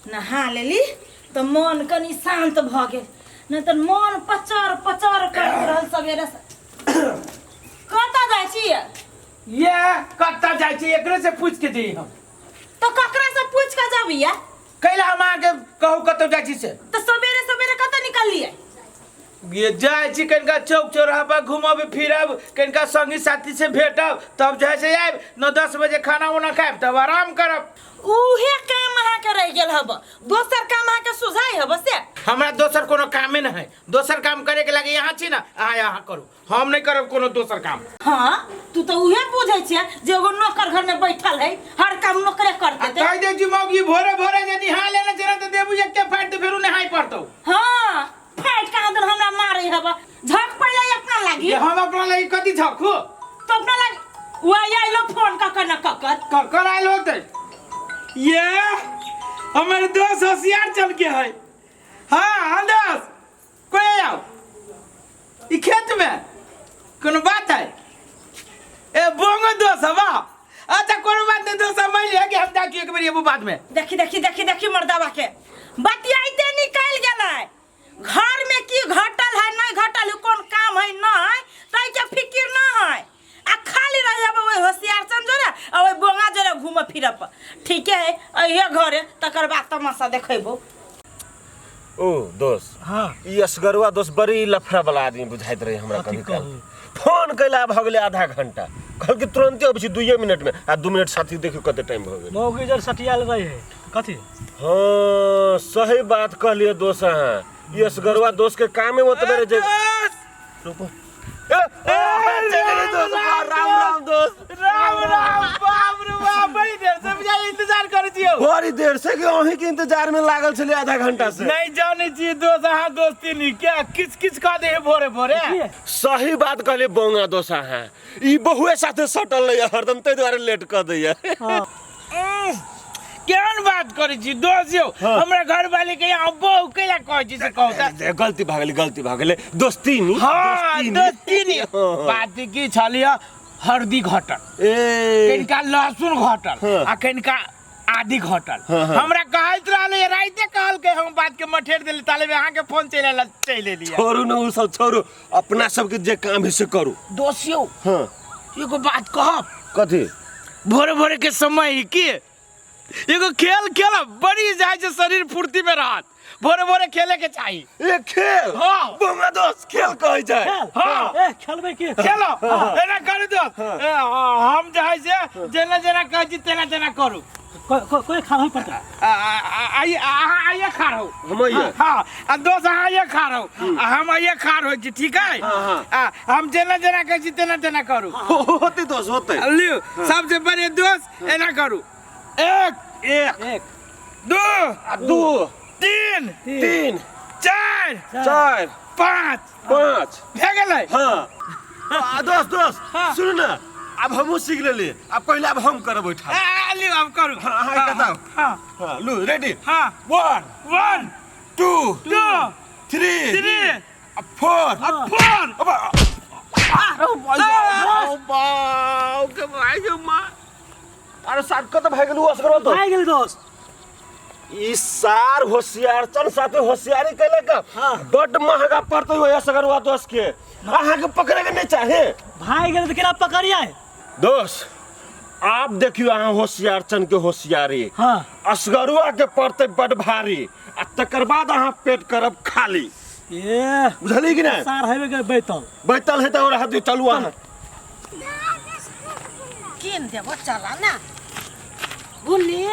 नहा लेली तो मन कनी शांत भ गेल, नहीं तो मन पचर पचर करत रहल सवेरे से। कतऽ जाइ छियै? ये कत्ता जाइ छी एकरे से पूछ के जई हम। तो ककरा से पूछ के जाबिया? कैला हम आके कहू कतौ जाइ छी से। तो सवेरे सवेरे कतऽ निकलिए? ये जाइ छी कनिका चौक चौराहा पर घूमब फिरब, कनिका संगी साथी से भेटब, तब जैसे आइब 9-10 बजे खाना उना खाइब तब आराम करब। उहे काम अहाँ के रह गेल हब, दोसर काम अहाँ के सुझाई हब से? हमरा दोसर कोनो कामे न है, दोसर काम करे के लागे यहाँ छी ना, अहाँ यहाँ करू, हम नहीं करब कोनो दोसर काम। हाँ तू तो उहे बुझे छियै जे एगो नौकर घर में बैठल है, हर काम नौकरे कर देते। कह दे जी मौगी भोरे भोरे जे निहा लेना जरा तो देबू एक के फाट फेरू नहाई पड़तो। हाँ फाइट कहाँ दिन हमरा मारे हब, झक पड़ले अपना लागी। ये हम अपना लागी कथी झकू? तो अपना लागी वो आइलो फोन ककर न ककर आइल होते। ये हमारे दोस्त होशियार चल के है। हाँ दोस्त कोई आओ ई खेत में कोनो बात है? ए बोंगो दोस्त हवा। अच्छा कोनो बात नहीं दोस्त, मैं ले के हम जाके एक बार ये बात में देखी मर्दावा के बतियाइते निकल गेलै। घर में की घटल है नहीं घटल है, कौन काम है नहीं तै के फिकिर न है। आ खाली रह जाब ओइ होशियार समझो ना, आ ओइ बोंगा जरे घूम फिरब। ठीक है अइहे घरे तकर बाद तमाशा देखेबो। ओ दोस्त, हाँ ई असगरवा दोस्त बड़ी लफड़ा वाला आदमी बुझाइत रहे हमरा कभी काल। फोन कैला भ गेलै आधा घंटा, कहल कि तुरंते अबै छी 2 मिनट में, आ 2 मिनट साथी देखियो कते टाइम भ गेल। मौगी जर सटियाल रही है कथी? हां सही बात कहलिए दोस्त, हां ई असगरवा दोस्त के काम में ओतबे रे जे रुको। राम राम दोस्त। राम बाप रे बाप, बड़ी देर से बुझा इंतजार करे छियो। बड़ी देर से कि अहीं के इंतजार में लागल छले आधा घंटा से। नहीं जाने छी दोस्त, अहाँ दोस्ती नहीं क्या किच किच कह दे भोरे भोरे। सही बात कहले बोंगा दोस्त, हां ई बहुए साथे सटल रहे हरदम, तै द्वारे लेट क दैया। केहन बात करे छी दोस्त यो? हमरा घर वाले के यहाँ बहु कैला कह छी से कहता। गलती भ गेलै दोस्ती नी। हां दोस्ती नी। बात की छलिया हल्दी घटल, कनिका लहसुन घटल, आ कनिका आदि घटल। हमरा कहत रहले राइते कहल के हम बात के मठेर देली, ताले में अहाँ के फोन चले लिया। छोड़ू न उ सब छोड़ू, अपना सब के जे काम है से करू। दोस्त यो हां एगो बात कहब। कथी? भोरे भोरे के समय की एगो खेल खेलब, बड़ी जाय से शरीर फुर्ती में रहत। भोरे भोरे खेले के चाहिए। ए खेल? हां बोंगा दोस्त खेल कहै छै। हां ए खेलबे की? खेलो एना करू दोस्त। हम जाय से जेना जेना कहै छी तेना तेना करू। कोई खा होई पड़ता। आइए खा रहो हम आइए। हाँ दोस्त आइए खा रहो, हम आइए खा रहो छी, ठीक है? हम जेना जेना कहै छी तेना तेना करू। होते दोस्त होते। लियो सबसे बड़े दोस्त एना करू। एक दो तीन चार पाँच भे गेलै। हाँ दोस्त सुन ना, अब हमहू सीख लेली, अब पहले अब हम करब बैठा। लियो अब करू। हाँ बताओ। हाँ लो रेडी। हाँ 1 2 3 4 अरे साथ कत भाग गेलू असगर तो भाग गेल दोस्त। ई सार होशियार चल साथे होशियारी कैले का बड महंगा पड़तो हो असगरवा दोस्त के, अहाँ के पकड़े के नहीं चाहे। भाग गेल लेकिन आप पकड़िया है दोस्त। आप देखियो अहाँ होशियार चन के होशियारी। हाँ असगरुआ के पड़ते बड भारी, आ तकर बाद अहाँ पेट करब खाली। ये बुझली कि नहीं? सार हेबे के बैतल है तो रह चलू अहाँ। किन देबो चला ना बुल्ली।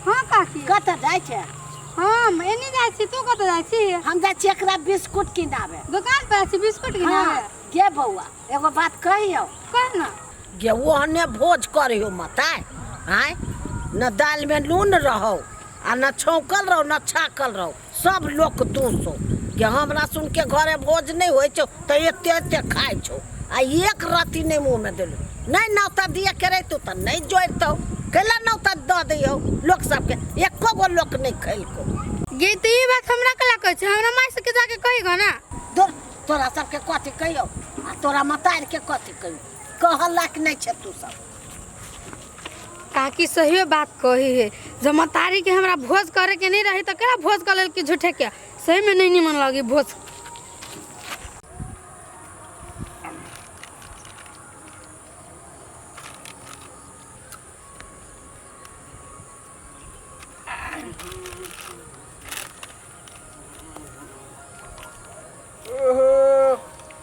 हाँ काकी कत जाय छै? हम एनी जाइ छी, तू कत जाइ छी? हम जाय छी एकरा बिस्कुट किनाबे। दुकान पे छी बिस्कुट किनाबे। गे बौआ एगो बात कहियो। कह ना। गे ओहने भोज करियो मत आय न दाल में नून रहो, आ न छौकल रहो न छाकल रहो, सब लोग दोसो। गे हमरा सुन के घरे भोज नहीं होय छो त एते एते खाय छो, आ एक रत्ती नहीं मुंह में देलू। नहीं नौता दिया के रही तो नहीं जोड़तो, कैला नौता द दियो लोग सबके, एको गो लोग नहीं खैलको। गे तो ये बात हमरा कला कह छ, हमरा माई से के जाके कहिगो ना। तोरा सबके कथी कहियो, आ तोरा मतार के कथी कहियो? कहलक नहीं छे तू सब। काकी सही बात कही है। जब मतारी के हमरा भोज करे के नहीं रही तो केना भोज कर लेल कि झूठे के सही में नहीं निमन लगी भोज।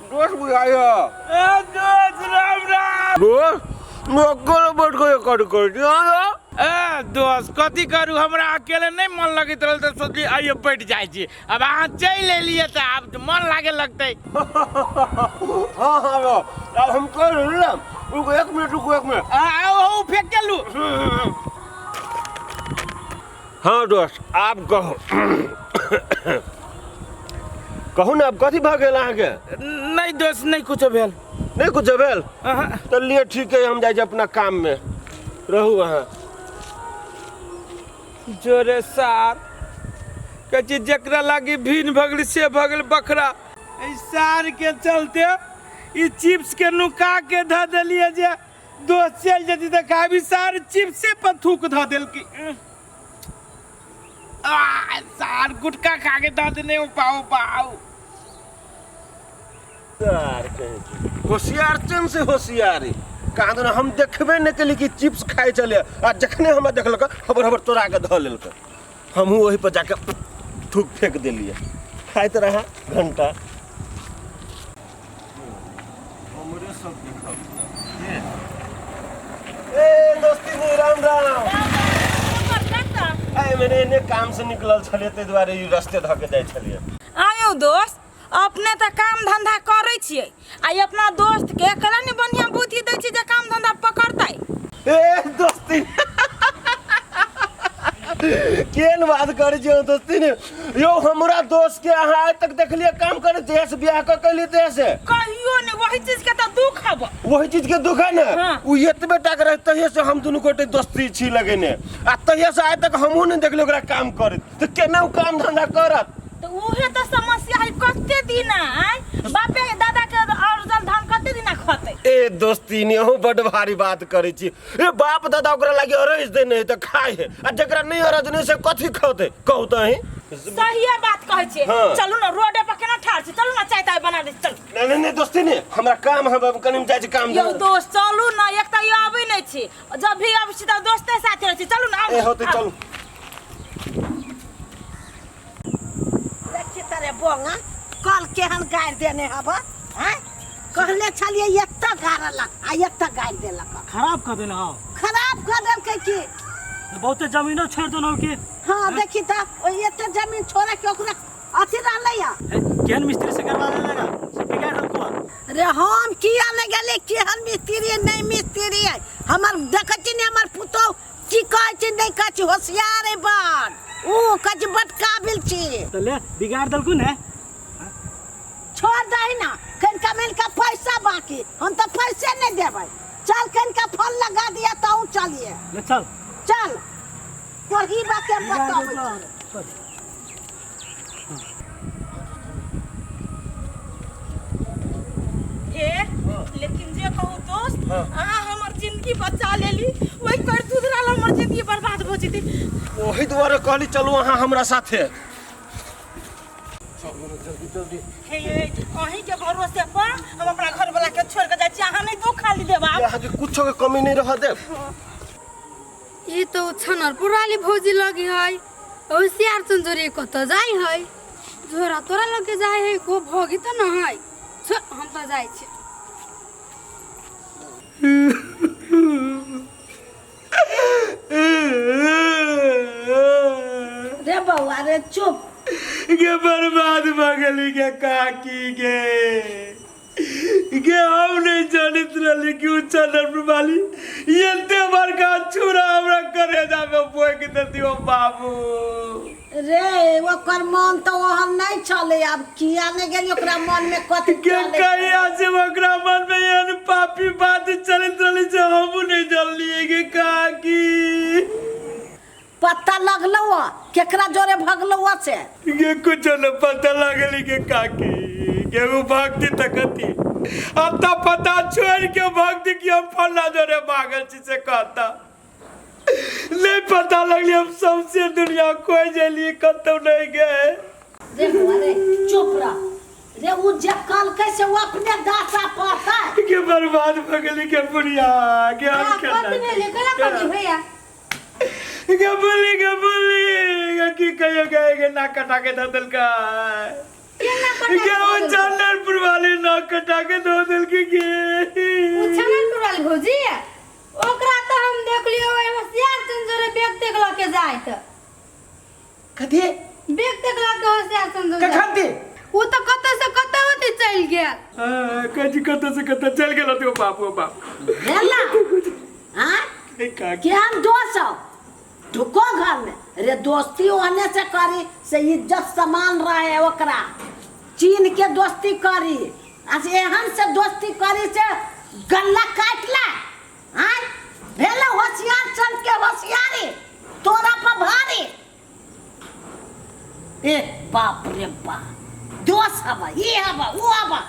दोस्त बुझाया दोस्त राम राम। दोस्त मोकल बैठ गए कर दिया दोस्त कथी करू, हमरा अकेले नहीं मन लगत रहल तो सोचली आइए बैठ जाए छी। अब अहाँ चल एलिए तो अब मन लागे लगते। हाँ हाँ अब हम कर रुको एक मिनट आओ फेंक के लू। हाँ दोस्त आप कहो कहू ना अब कथी भाग गेल अहाँके? नहीं दोस्त नहीं कुछ भेल। नहीं कुछ भेल तो लिए ठीक है हम जाए अपना काम में रहू वहाँ। जोरे सार कची जकरा लागी भीन भगल से भगल बकरा सार के चलते ई चिप्स के नुका के ध दिलिए जे दोस्त चल जती तो काबी सार चिप्से पर थूक ध दिल की सार गुटका खा के ध देने पाओ होशियार चन से होशियारी कहाँ तो हम देखबे नहीं कली कि चिप्स खाए चले आ जखने हम देखल खबर तोड़ा के ध लेल हमहू वही पर जाके थूक फेंक दिलिए खाते रहा घंटा। दोस्ती नहीं राम राम। मैंने इन्हें काम से निकलल छलिए ते दुआरे ई रास्ते धके जाय छलिए। आयो दोस्त अपने तो काम धंधा करे छिए आई अपना दोस्त के कला ने बढ़िया बुद्धि दै छी जे काम धंधा पकड़तै। ए दोस्ती केन बात करे छियो दोस्ती ने यो हमरा दोस्त के अहाँ आज तक देखलिए काम करे देश बियाह क कइले देश कहियो ने वही चीज के तो दुख हब वही चीज के दुख है ना। हाँ। उ एतबे टाक रहे तहिए से हम दुनु गोटे दोस्ती छी लगेने आ तहिए से आज तक हमहू ने देखले ओकरा काम करे तो केना उ काम धंधा करत तो उहे तो समस्या है कते दिन आय बापे दादा के और जल धान कते दिन खते। ए दोस्ती ने हो बड़ भारी बात करे छी। ए बाप दादा ओकरा लागे अरज दे नहीं त खाए है आ जकरा नहीं अरज नहीं से कथी खते कहू त ही सही बात कहै छे। हाँ। चलू ना रोडे पर केना ठाड़ छी चलू ना चाय ताय बना दे चल। नहीं दोस्ती ने हमरा काम है बाबू कनी जाय छी काम यो दोस्त चलू ना एक त यो आबै नै छी जब भी आबै छी त दोस्ते साथे रहै छी चलू ना। ए होते चलू देखी तारे बोंगा कल केहन गाड़ देने हब हैं कहले छलिए एत्ता गाड़लक आ एत्ता गाड़ देलक खराब कर देना। हाँ खराब कर देलकै की बहुते जमीनो छोड़ देना की। हाँ देखी त ओ एत्ता जमीन छोड़े के ओकरा अथी रहलै या केहन मिस्त्री से करवा देगा सब बिगाड़ रखो। रे हम किया ने गेले केहन मिस्त्री नहीं मिस्त्री है हमर देखै छी ने हमर पुतौ की कहै छी नहीं कहै छी होशियार है बड़ ओ कज बट काबिल छी तो ले बिगाड़ दलको ने छोड़ दही ना कनिका मिलका पैसा बाकी हम तो पैसे नहीं देबै चल कनिका फल लगा दिया तो चलिए ले चल चल वही बात हम बताबै ए लेकिन जे कहू दोस्त अहाँ हमर जिंदगी बचा लेली ओइ कर दूधराल हमर जिंदगी बर्बाद भ जेती। वही द्वारा कहली चलू अहाँ हमरा साथे। हे अहीं के भरोसे पर हम अपना घर वाला के छोड़ के जाय छी अहाँ नहीं दुख खाली देबा। यहाँ के कुछो के कमी नहीं रह दे। ये तो छनर पुराली भौजी लगी है होशियार चंदोरी को तो जाई है जोरा तोरा लगे जाय है को भोगी तो न है हम तो जाय छी। रे बउआ रे चुप के बर्बाद भगली के काकी के हम नहीं जानित रही कि चंद्र वाली ये तेवर का छुरा हमरा करे जाबे बोए के दियो बाबू रे ओकर मन तो ओहन नहीं चले अब किया ने गेली ओकरा मन में कथि के चले कहिया से ओकरा मन में एन पापी बात चलित रही से हम नहीं जानलिए के काकी पता लगलो केकरा जोरे भगलो से ये कुछ न पता लगली के काकी के वो भक्ति तकती अब तो पता छोड़ के भक्ति की हम फल्ला जोरे भागल छी से कहता नहीं पता लगली हम सबसे दुनिया कोई जली कतौ नहीं गए। रे बोले चुप रह रे, वो जे कल कैसे वो अपने दासा पाता है के बर्बाद हो गेली के बुढ़िया के हम के अपने लेकर कभी भैया के बोली की कहियो गए ना कटा के धो दिल का के वो चंदनपुर वाले ना कटा के धो दिल की उछनपुर वाली भौजी है ओकरा तो हम देख लियो ओए होशियार चंजोरे बेग देख ल के जाय त कथी बेग देख ल के होशियार चंजोरे कखनती वो तो कत से कत होते चल गया कजी कत से कत चल गेल तो बाप ओ बाप हेला हां का के हम दोस्त हो ढुको घर में रे, दोस्ती होने से करी से इज्जत समान रहे ओकरा, चीन के दोस्ती करी आज एहन से दोस्ती करी से गल्ला काट ले। हां भेला होशियार चल के होशियारी तोरा पर भारी। ए बाप रे बाप, दोस्त हवा ये हवा वो हवा